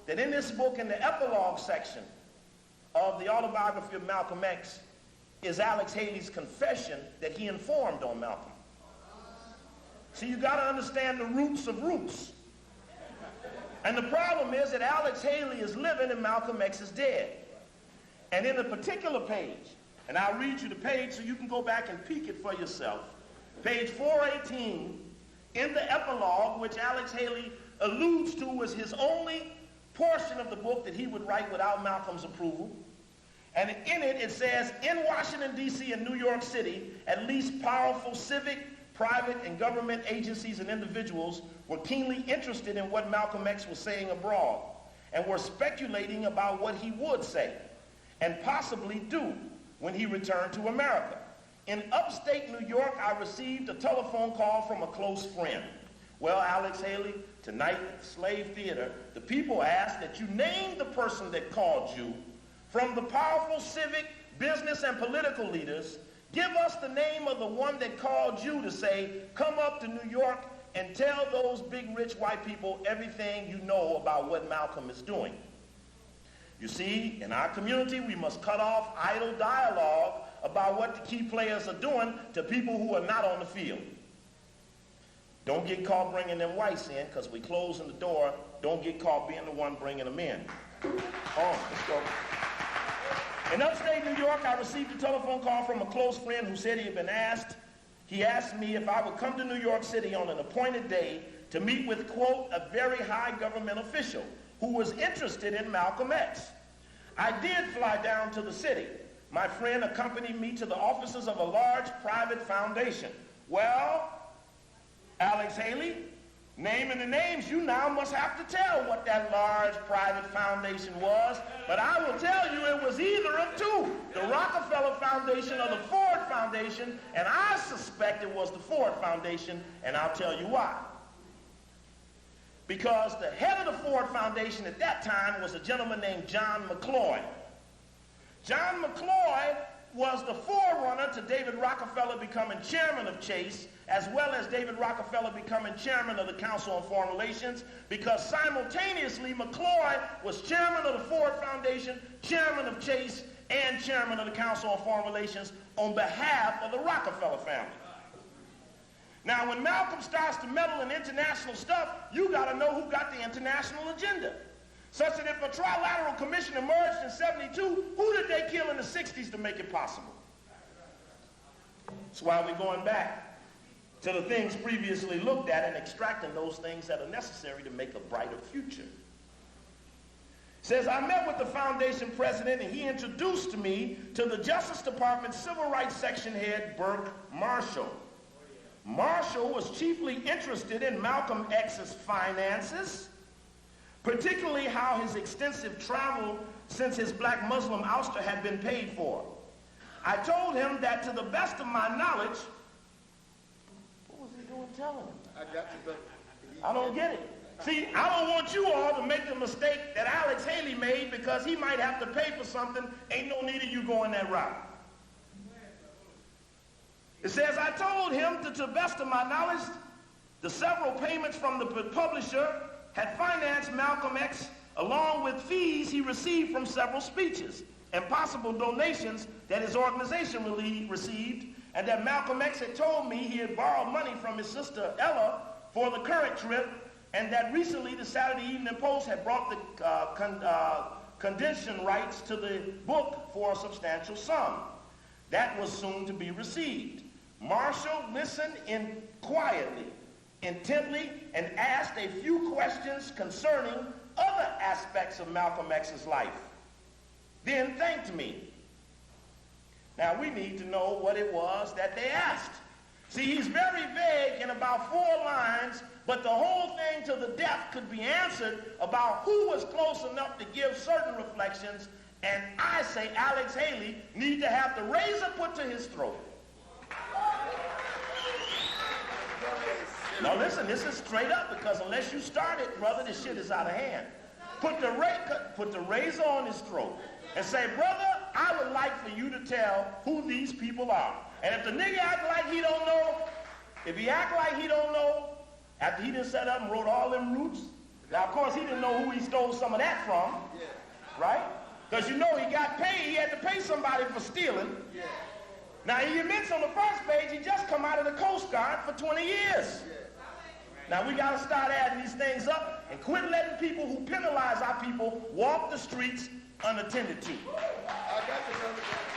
that in this book, in the epilogue section of the autobiography of Malcolm X, is Alex Haley's confession that he informed on Malcolm. See, you got to understand the roots of roots. And the problem is that Alex Haley is living and Malcolm X is dead. And in a particular page, and I'll read you the page so you can go back and peek it for yourself, page 418, in the epilogue, which Alex Haley alludes to as his only portion of the book that he would write without Malcolm's approval. And in it, it says, in Washington, D.C. and New York City, at least powerful civic, private, and government agencies and individuals were keenly interested in what Malcolm X was saying abroad and were speculating about what he would say and possibly do when he returned to America. In upstate New York, I received a telephone call from a close friend. Well, Alex Haley, tonight at the Slave Theater, the people asked that you name the person that called you. From the powerful civic, business, and political leaders, give us the name of the one that called you to say, come up to New York and tell those big rich white people everything you know about what Malcolm is doing. You see, in our community, we must cut off idle dialogue about what the key players are doing to people who are not on the field. Don't get caught bringing them whites in, because we closing the door. Don't get caught being the one bringing them in. Oh, let's go. In upstate New York, I received a telephone call from a close friend who said he had been asked. He asked me if I would come to New York City on an appointed day to meet with, quote, a very high government official who was interested in Malcolm X. I did fly down to the city. My friend accompanied me to the offices of a large private foundation. Well, Alex Haley, naming the names, you now must have to tell what that large private foundation was, but I will tell you it was either of two, the Rockefeller Foundation or the Ford Foundation, and I suspect it was the Ford Foundation, and I'll tell you why. Because the head of the Ford Foundation at that time was a gentleman named John McCloy. John McCloy was the forerunner to David Rockefeller becoming chairman of Chase, as well as David Rockefeller becoming chairman of the Council on Foreign Relations, because simultaneously McCloy was chairman of the Ford Foundation, chairman of Chase, and chairman of the Council on Foreign Relations on behalf of the Rockefeller family. Now, when Malcolm starts to meddle in international stuff, you got to know who got the international agenda. Such that if a trilateral commission emerged in '72, who did they kill in the '60s to make it possible? That's why we're going back to the things previously looked at and extracting those things that are necessary to make a brighter future. It says, I met with the foundation president and he introduced me to the Justice Department Civil Rights Section head, Burke Marshall. Marshall was chiefly interested in Malcolm X's finances, particularly how his extensive travel since his black Muslim ouster had been paid for. I told him that to the best of my knowledge, what was he doing telling him? I got you, but I don't get it. See, I don't want you all to make the mistake that Alex Haley made because he might have to pay for something. Ain't no need of you going that route. It says, I told him that to the best of my knowledge, the several payments from the publisher had financed Malcolm X along with fees he received from several speeches and possible donations that his organization received, and that Malcolm X had told me he had borrowed money from his sister Ella for the current trip, and that recently the Saturday Evening Post had brought the condition rights to the book for a substantial sum. That was soon to be received. Marshall listened in quietly, intently, and asked a few questions concerning other aspects of Malcolm X's life. Then thanked me. Now we need to know what it was that they asked. See, he's very vague in about 4 lines, but the whole thing to the death could be answered about who was close enough to give certain reflections, and I say Alex Haley need to have the razor put to his throat. Now listen, this is straight up, because unless you start it, brother, this shit is out of hand. Put the razor on his throat and say, brother, I would like for you to tell who these people are. And if the nigga act like he don't know, if he act like he don't know, after he done set up and wrote all them roots, Now, of course, he didn't know who he stole some of that from, right? Because you know he got paid. He had to pay somebody for stealing. Now, he admits on the first page he just come out of the Coast Guard for 20 years. Now, we got to start adding these things up and quit letting people who penalize our people walk the streets unattended to. I got you, brother.